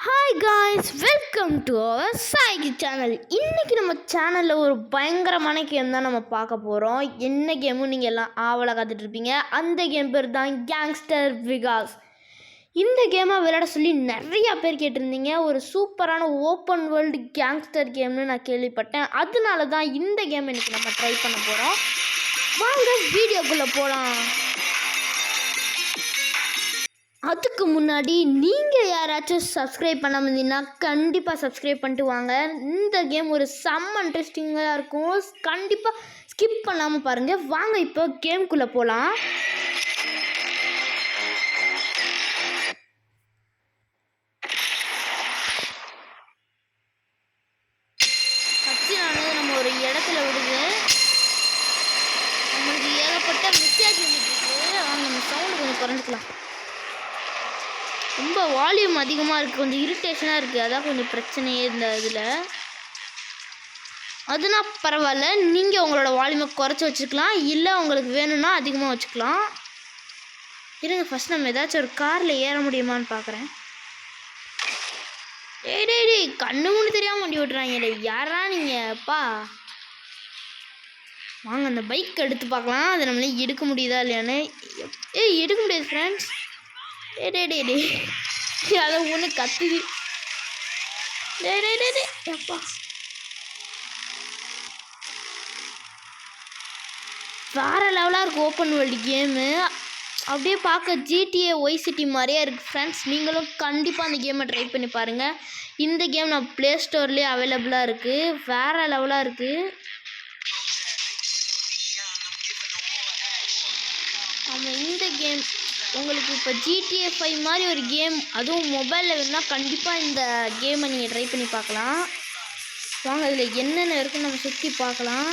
Hi guys, welcome to our சாய்கி channel. இன்றைக்கி நம்ம சேனலில் ஒரு பயங்கரமான கேம் தான் நம்ம பார்க்க போகிறோம். என்ன கேமும் நீங்கள் எல்லாம் ஆவலாக காத்துட்ருப்பீங்க. அந்த கேம் பேர் தான் கேங்ஸ்டர் விகாஸ். இந்த கேமை விளையாட சொல்லி நிறையா பேர் கேட்டிருந்தீங்க. ஒரு சூப்பரான ஓப்பன் வேர்ல்டு கேங்ஸ்டர் கேம்னு நான் கேள்விப்பட்டேன். அதனால தான் இந்த கேம் இன்றைக்கி நம்ம ட்ரை பண்ண போகிறோம். வாங்க வீடியோக்குள்ளே போகலாம். அதுக்கு முன்னாடி நீங்கள் யாராச்சும் சப்ஸ்கிரைப் பண்ணாமல் இருந்தீங்கன்னா கண்டிப்பாக சப்ஸ்கிரைப் பண்ணிட்டு வாங்க. இந்த கேம் ஒரு செம்ம இன்ட்ரெஸ்டிங்காக இருக்கும். கண்டிப்பாக ஸ்கிப் பண்ணாமல் பாருங்கள். வாங்க இப்போ கேம்குள்ளே போகலாம். ஃபஸ்ட்டு நம்ம ஒரு இடத்துல விடுது. நம்மளுக்கு ஏகப்பட்ட மெசேஜ் வந்துட்டு வாங்க நம்ம சவுண்டு கொஞ்சம் குறைஞ்சிக்கலாம். ரொம்ப வால்யூம் அதிகமாக இருக்குது, கொஞ்சம் இரிட்டேஷனாக இருக்குது. அதான் கொஞ்சம் பிரச்சனையே இந்த இதில். அதுனா பரவாயில்ல, நீங்கள் உங்களோட வால்யூமை குறைச்சி வச்சுக்கலாம், இல்லை உங்களுக்கு வேணும்னா அதிகமாக வச்சுக்கலாம். இருங்க, ஃபஸ்ட் நம்ம ஏதாச்சும் ஒரு காரில் ஏற முடியுமான்னு பார்க்குறேன். டேய் கண்ணு முன்னு தெரியாமல் வண்டி ஓட்டுறாங்க. யாரா நீங்கள் அப்பா? வாங்க அந்த பைக் எடுத்து பார்க்கலாம், அதை நம்மளே எடுக்க முடியுதா இல்லையான்னு. எடுக்க முடியாது ஃப்ரெண்ட்ஸ். டே அதை ஒன்று கத்துது. எப்பா வேறு லெவலாக இருக்குது ஓப்பன் வேர்ல்டு கேமு. அப்படியே பார்க்க GTA ஒய் சிட்டி மாதிரியே இருக்குது ஃப்ரெண்ட்ஸ். நீங்களும் கண்டிப்பாக அந்த கேமை ட்ரை பண்ணி பாருங்கள். இந்த கேம் நான் ப்ளே ஸ்டோர்லேயே அவைலபிளாக இருக்குது. வேறு லெவலாக இருக்குது. ஆமாம், இந்த கேம் உங்களுக்கு இப்போ GTA 5 மாதிரி ஒரு கேம், அதுவும் மொபைலில் வேணுன்னா கண்டிப்பாக இந்த கேமை நீங்கள் ட்ரை பண்ணி பார்க்கலாம். வாங்க இதில் என்னென்ன இருக்குன்னு நம்ம சுற்றி பார்க்கலாம்.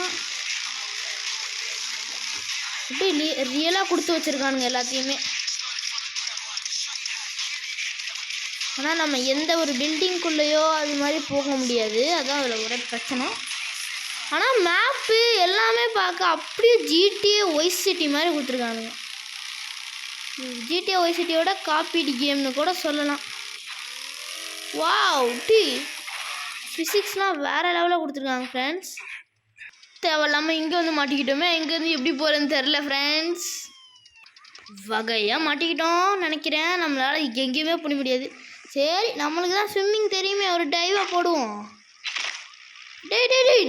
அப்படியே ரியலாக கொடுத்து வச்சுருக்கானுங்க எல்லாத்தையுமே. ஆனால் நம்ம எந்த ஒரு பில்டிங்குள்ளேயோ அது மாதிரி போக முடியாது, அதுதான் அதில் ஒரே பிரச்சனை. ஆனால் மேப்பு எல்லாமே பார்க்க அப்படியே GTA ஒய் சிட்டி மாதிரி கொடுத்துருக்கானுங்க. GTA ஒய் சிட்டியோட காப்பீடு கேம்னு கூட சொல்லலாம். வாவ் ஃபிசிக்ஸ்லாம் வேறு லெவலில் கொடுத்துருக்காங்க ஃப்ரெண்ட்ஸ். தேவையில்லாமல் இங்கே வந்து மாட்டிக்கிட்டோமே, எங்கேருந்து எப்படி போகிறேன்னு தெரில ஃப்ரெண்ட்ஸ். வகையாக மாட்டிக்கிட்டோம் நினைக்கிறேன். நம்மளால் எங்கேயுமே போட முடியாது. சரி, நம்மளுக்கு தான் ஸ்விம்மிங் தெரியுமே, ஒரு டைவை போடுவோம்.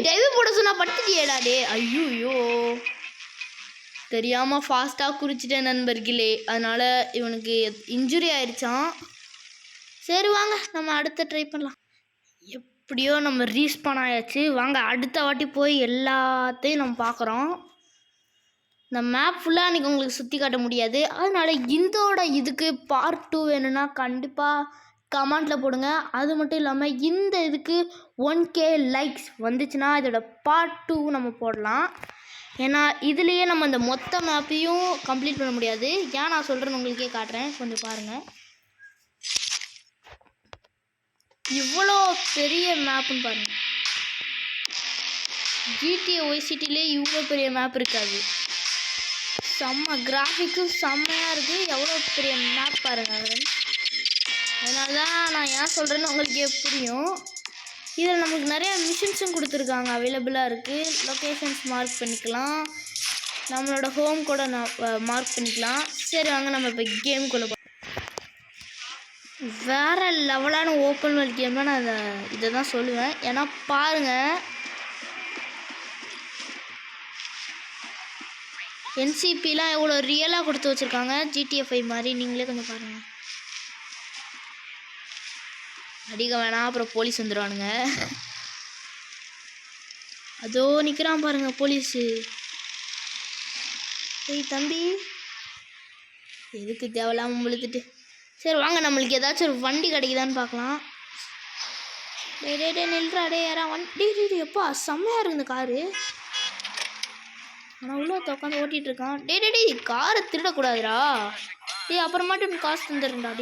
டைவை போட சொன்னால் படுத்துட்டியேடா ஐயோ தெரியாமல் ஃபாஸ்ட்டாக குறிச்சிட்டேன் நண்பர்களே. அதனால் இவனுக்கு இன்ஜுரி ஆயிடுச்சான். சரி வாங்க நம்ம அடுத்த ட்ரை பண்ணலாம். எப்படியோ நம்ம ரீஸ்பான் ஆயாச்சு. வாங்க அடுத்த வாட்டி போய் எல்லாத்தையும் நம்ம பார்க்குறோம். இந்த மேப் ஃபுல்லாக அன்றைக்கி உங்களுக்கு சுற்றி காட்ட முடியாது. அதனால் இதோட இதுக்கு பார்ட் 2 வேணும்னா கண்டிப்பாக கமெண்ட்டில் போடுங்க. அது மட்டும் இல்லாமல் இந்த இதுக்கு 1K லைக்ஸ் வந்துச்சுன்னா இதோட பார்ட் 2 நம்ம போடலாம். ஏன்னா இதுலேயே நம்ம இந்த மொத்த மேப்பையும் கம்ப்ளீட் பண்ண முடியாது. ஏன் நான் சொல்கிறேன்னு உங்களுக்கே காட்டுறேன், கொஞ்சம் பாருங்கள். இவ்வளோ பெரிய மேப்புன்னு பாருங்கள். GTA ஒய் சிட்டிலே இவ்வளோ பெரிய மேப் இருக்காது. செம்ம கிராஃபிக்கும் செம்மையாக இருக்குது. எவ்வளோ பெரிய மேப் பாருங்கள். அதனால தான் நான் ஏன் சொல்கிறேன்னு உங்களுக்கே புரியும். இதில் நமக்கு நிறையா மிஷின்ஸும் கொடுத்துருக்காங்க, அவைலபிளாக இருக்குது. லொக்கேஷன்ஸ் மார்க் பண்ணிக்கலாம், நம்மளோட ஹோம் கூட மார்க் பண்ணிக்கலாம். சரி வாங்க நம்ம இப்போ கேமுக்குள்ளே போகலாம். வேறு லெவலான ஓப்பன் வேர்ல்ட் கேம்னால் நான் இதை தான் சொல்லுவேன். ஏன்னா பாருங்கள், NCPலாம் எவ்வளோ ரியலாக கொடுத்து வச்சுருக்காங்க. GTA 5 மாதிரி நீங்களே கொஞ்சம் பாருங்கள். அடிக்க வேணாம், அப்புறம் போலீஸ் வந்துடுவானுங்க. அதோ நிற்கிறான் பாருங்கள் போலீஸு. தம்பி எதுக்கு தேவையில்லாமல் முழுத்துட்டு. சரி வாங்க நம்மளுக்கு ஏதாச்சும் ஒரு வண்டி கிடைக்குதான்னு பார்க்கலாம். நில்றா யாரா வண்டி. எப்பா செம்மையாக இருக்குது இந்த காரு. ஆனால் உள்ள உட்காந்து ஓட்டிகிட்ருக்கான். காரை திருடக்கூடாதுடா. அப்புறமாட்டு காசு தந்துடுறேன்டா.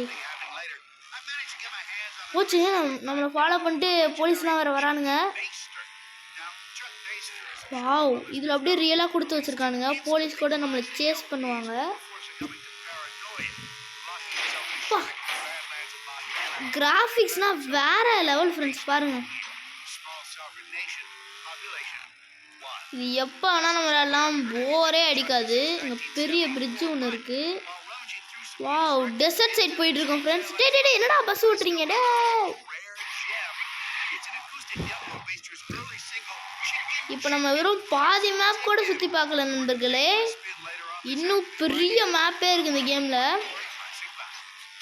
போச்சு, நம்மளை ஃபாலோ பண்ணிட்டு போலீஸ்லாம் வேறு வரானுங்க. வாவ், இதில் அப்படியே ரியலாக கொடுத்து வச்சுருக்கானுங்க. போலீஸ் கூட நம்மளை சேஸ் பண்ணுவாங்க. கிராஃபிக்ஸ்னால் வேறு லெவல் ஃப்ரெண்ட்ஸ் பாருங்கள். இது எப்போ ஆனால் நம்மளெல்லாம் போரே அடிக்காது. இங்கே பெரிய பிரிட்ஜு ஒன்று இருக்குது. வாவ், டெசர்ட் சைட் போயிட்டுருக்கோம் ஃப்ரெண்ட்ஸ். டே என்னடா பஸ் ஓட்டுறீங்க? டே இப்போ நம்ம வெறும் பாதி மேப் கூட சுற்றி பார்க்கல நண்பர்களே. இன்னும் பெரிய மேப்பே இருக்குது இந்த கேமில்.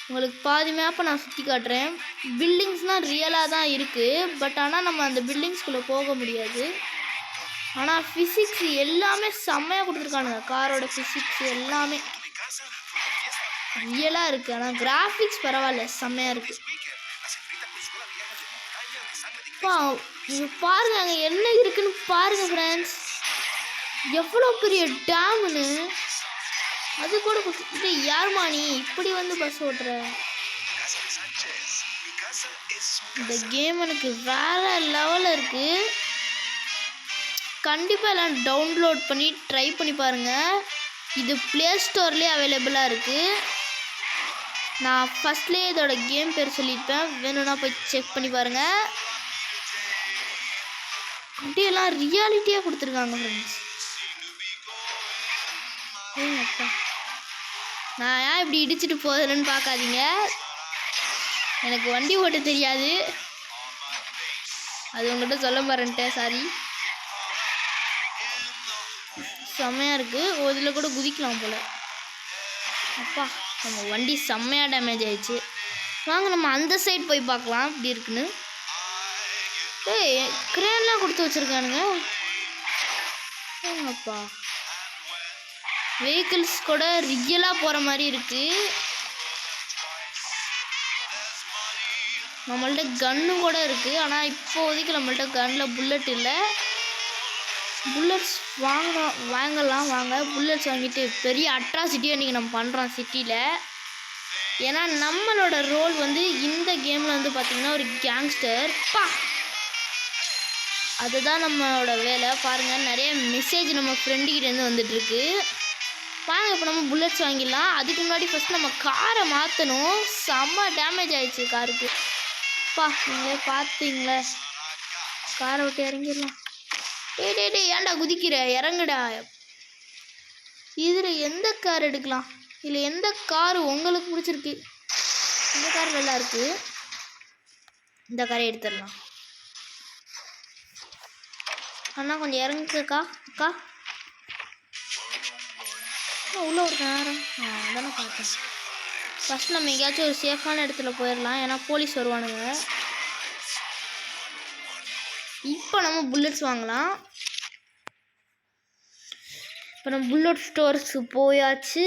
உங்களுக்கு பாதி மேப்பை நான் சுற்றி காட்டுறேன். பில்டிங்ஸ்னால் ரியலாக தான் இருக்குது. பட் ஆனால் நம்ம அந்த பில்டிங்ஸ்குள்ளே போக முடியாது. ஆனால் ஃபிசிக்ஸ் எல்லாமே செம்மையாக கொடுத்துருக்கானுங்க. காரோட ஃபிசிக்ஸ் எல்லாமே ரியலாக இருக்குது. ஆனால் கிராஃபிக்ஸ் பரவாயில்ல, செம்மையாக இருக்குது. பாருங்க அங்கே என்ன இருக்குன்னு பாருங்க ஃப்ரெண்ட்ஸ். எவ்வளோ பெரிய டேமுன்னு அது கூட கொடுத்து. யாருமா நீ இப்படி வந்து பஸ் ஓட்டுற? இந்த கேம் எனக்கு வேற லெவலில் இருக்குது. கண்டிப்பாக எல்லாம் டவுன்லோட் பண்ணி ட்ரை பண்ணி பாருங்கள். இது ப்ளே ஸ்டோர்லேயே அவைலபிளாக இருக்குது. நான் ஃபஸ்ட்லேயே இதோட கேம் பேர் சொல்லியிருப்பேன், வேணும்னா போய் செக் பண்ணி பாருங்கள். அப்படியெல்லாம் ரியாலிட்டியாக கொடுத்துருக்காங்க ஃப்ரெண்ட்ஸ். அப்பா, நான் ஏன் இப்படி இடிச்சிட்டு போகிறேன்னு பார்க்காதீங்க. எனக்கு வண்டி ஓட்ட தெரியாது, அது உங்கள்கிட்ட சொல்ல மறந்துட்டேன், சாரி. செம்மையாக இருக்குது. இதில் கூட குதிக்கலாம் போல். அப்பா, நம்ம வண்டி செம்மையாக டேமேஜ் ஆயிடுச்சு. வாங்க நம்ம அந்த சைட் போய் பார்க்கலாம் இப்படி இருக்குன்னு. கிரேன்லாம் கொடுத்து வச்சுருக்கானுங்க. அப்பா, வெஹிக்கிள்ஸ் கூட ரியலாக போகிற மாதிரி இருக்குது. நம்மள்ட்ட கன்னு கூட இருக்குது. ஆனால் இப்போதைக்கு நம்மள்ட்ட கன்னில் புல்லட் இல்லை. புல்லட்ஸ் வாங்கலாம் வாங்க. புல்லட்ஸ் வாங்கிட்டு பெரிய அட்ராசிட்டியாக இன்றைக்கி நம்ம பண்ணுறோம் சிட்டியில். ஏன்னா நம்மளோட ரோல் வந்து இந்த கேமில் வந்து பார்த்திங்கன்னா ஒரு கேங்ஸ்டர். அதுதான் நம்மளோட வேலை. பாருங்கள், நிறைய மெசேஜ் நம்ம ஃப்ரெண்டுக்கிட்டேருந்து வந்துட்டுருக்கு. வாங்க இப்போ நம்ம புல்லட்ஸ் வாங்கிடலாம். அதுக்கு முன்னாடி ஃபஸ்ட் நம்ம காரை மாற்றணும். செம்ம டேமேஜ் ஆகிடுச்சு காருக்கு. நீங்களே பார்த்தீங்களே, காரை விட்டு இறங்கிடலாம். டே ஏன்டா குதிக்கிற? இறங்குடா. இதில் எந்த கார் எடுக்கலாம்? இதில் எந்த கார் உங்களுக்கு பிடிச்சிருக்கு? இந்த கார் நல்லா இருக்குது, இந்த காரை எடுத்துடலாம். அண்ணா கொஞ்சம் இறங்குக்கா. அக்கா உள்ள ஒரு நேரம் அதானே பார்த்தேன். ஃபஸ்ட் நம்ம எங்கேயாச்சும் ஒரு சேஃபான இடத்துல போயிடலாம், ஏன்னா போலீஸ் வருவானுங்க. இப்போ நம்ம புல்லட்ஸ் வாங்கலாம். இப்போ நம்ம புல்லட் ஸ்டோர்ஸுக்கு போயாச்சு.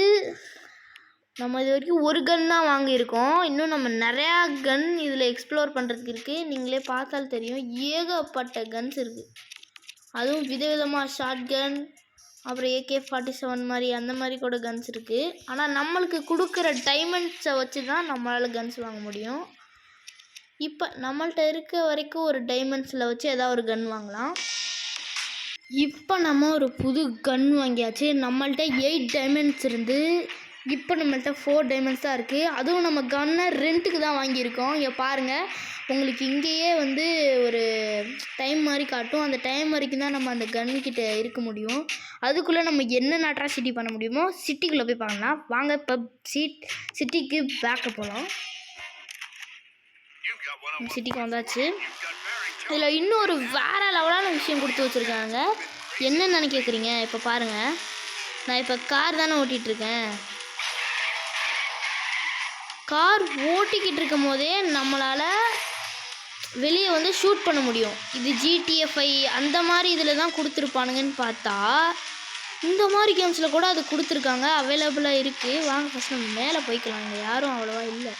நம்ம இது வரைக்கும் ஒரு கன் தான் வாங்கியிருக்கோம். இன்னும் நம்ம நிறையா கன் இதில் எக்ஸ்ப்ளோர் பண்ணுறதுக்கு இருக்குது. நீங்களே பார்த்தாலும் தெரியும், ஏகப்பட்ட கன்ஸ் இருக்குது. அதுவும் விதவிதமாக ஷார்ட் கன், அப்புறம் AK-47 மாதிரி அந்த மாதிரி கூட கன்ஸ் இருக்குது. ஆனால் நம்மளுக்கு கொடுக்குற டைமண்ட்ஸை வச்சு தான் நம்மளால் கன்ஸ் வாங்க முடியும். இப்போ நம்மள்ட்ட இருக்க வரைக்கும் ஒரு டைமண்ட்ஸில் வச்சு ஏதாவது ஒரு கன் வாங்கலாம். இப்போ நம்ம ஒரு புது கன் வாங்கியாச்சு. நம்மள்ட்ட 8 டைமண்ட்ஸ் இருந்து இப்போ நம்மள்ட்ட 4 டைமண்ட்ஸ் தான் இருக்குது. அதுவும் நம்ம கன்னை ரெண்ட்டுக்கு தான் வாங்கியிருக்கோம். இங்கே பாருங்கள், உங்களுக்கு இங்கேயே வந்து ஒரு டைம் மாதிரி காட்டும். அந்த டைம் வரைக்கும் தான் நம்ம அந்த கன்கிட்ட இருக்க முடியும். அதுக்குள்ளே நம்ம என்னென்ன அட்ராசிட்டி பண்ண முடியுமோ சிட்டிக்குள்ளே போய் பார்க்கலாம். வாங்க இப்போ சிட்டிக்கு பேக்க போகலாம். சிட்டிக்கு வந்தாச்சு. இதில் இன்னும் ஒரு வேறு லெவலான விஷயம் கொடுத்து வச்சுருக்காங்க. என்னென்னு கேட்குறீங்க? இப்போ பாருங்கள், நான் இப்போ கார் தானே ஓட்டிகிட்ருக்கேன். கார் ஓட்டிக்கிட்டு இருக்கும் போதே நம்மளால் வெளியே வந்து ஷூட் பண்ண முடியும். இது GTA 5 அந்த மாதிரி இதில் தான் கொடுத்துருப்பானுங்கன்னு பார்த்தா இந்த மாதிரி கேம்ஸில் கூட அது கொடுத்துருக்காங்க, அவைலபிளாக இருக்குது. வாங்க ஃபஸ்ட் நம்ம மேலே போய்க்கலாம். இங்கே யாரும் அவ்வளோவா இல்லை.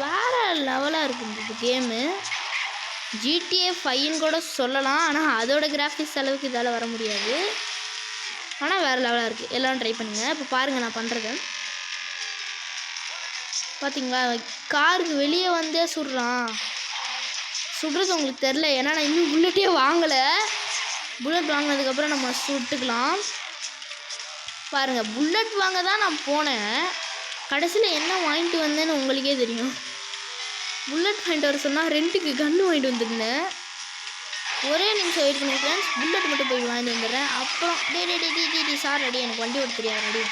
வேறு லெவலாக இருக்குது இந்த கேமு. GTA 5ன்னு கூட சொல்லலாம், ஆனால் அதோட கிராஃபிக்ஸ் அளவுக்கு இதால் வர முடியாது. ஆனால் வேறு லெவலாக இருக்குது. எல்லோரும் ட்ரை பண்ணுங்கள். இப்போ பாருங்கள் நான் பண்ணுறது. பார்த்தீங்களா, காருக்கு வெளியே வந்தே சுடுறான். சுடுறது உங்களுக்கு தெரில, ஏன்னா நான் இன்னும் புல்லட்டே வாங்கலை. புல்லட் வாங்கினதுக்கப்புறம் நம்ம சுட்டுக்கலாம். பாருங்கள், புல்லட் வாங்க தான் நான் போனேன். கடைசியில் என்ன வாங்கிட்டு வந்தேன்னு உங்களுக்கே தெரியும். புல்லட் வாங்கிட்டு வர சொன்னால் ரெண்டுக்கு கன்று வாங்கிட்டு வந்துருந்தேன். ஒரே நிமிஷம் வெயிட் பண்ணி ஃப்ரெண்ட்ஸ், புல்லட் மட்டும் போய் வாங்கிட்டு வந்துடுறேன். அப்புறம் டே சார் ரெடி, எனக்கு வண்டி ஓட்ட தெரியாது ரெடி.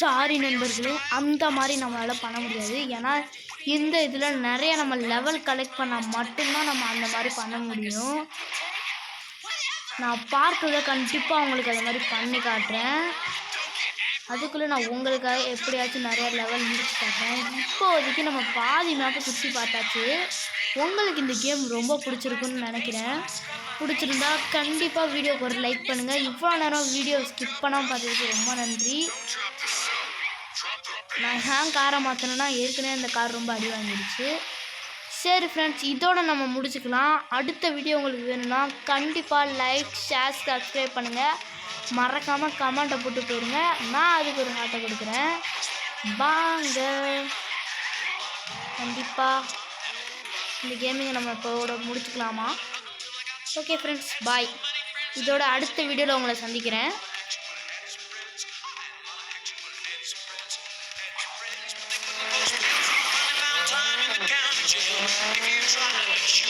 சாரி நண்பர்களே, அந்த மாதிரி நம்மளால் பண்ண முடியாது. ஏன்னா இந்த இதில் நிறைய நம்ம லெவல் கலெக்ட் பண்ணால் மட்டும்தான் நம்ம அந்த மாதிரி பண்ண முடியும். நான் பார்க்கில் கண்டிப்பாக உங்களுக்கு அது மாதிரி பண்ணி காட்டுறேன். அதுக்குள்ளே நான் உங்களுக்காக எப்படியாச்சும் நிறையா லெவல் முடிச்சு காட்டுறேன். இப்போதைக்கு நம்ம பாதி மேப்பை சுற்றி பார்த்தாச்சு. உங்களுக்கு இந்த கேம் ரொம்ப பிடிச்சிருக்குன்னு நினைக்கிறேன். பிடிச்சிருந்தா கண்டிப்பாக வீடியோக்கு ஒரு லைக் பண்ணுங்கள். இவ்வளோ நேரம் வீடியோ ஸ்கிப் பண்ணாமல் பார்த்ததுக்கு ரொம்ப நன்றி. நான் காரை மாற்றினேன்னா ஏற்கனவே அந்த கார் ரொம்ப அடி வாங்கிடுச்சு. சரி ஃப்ரெண்ட்ஸ், இதோட நம்ம முடிச்சுக்கலாம். அடுத்த வீடியோ உங்களுக்கு வேணும்னா கண்டிப்பாக லைக், ஷேர், சப்ஸ்கிரைப் பண்ணுங்கள். மறக்காமல் கமெண்ட்டை போட்டு போயிடுங்க. நான் அதுக்கு ஒரு ஹார்ட்டை கொடுக்குறேன். வாங்க, கண்டிப்பாக இந்த கேமிங்கை நம்ம இப்போட முடிச்சுக்கலாமா? ஓகே ஃப்ரெண்ட்ஸ், பாய். இதோட அடுத்த வீடியோவில் உங்களை சந்திக்கிறேன். If you try to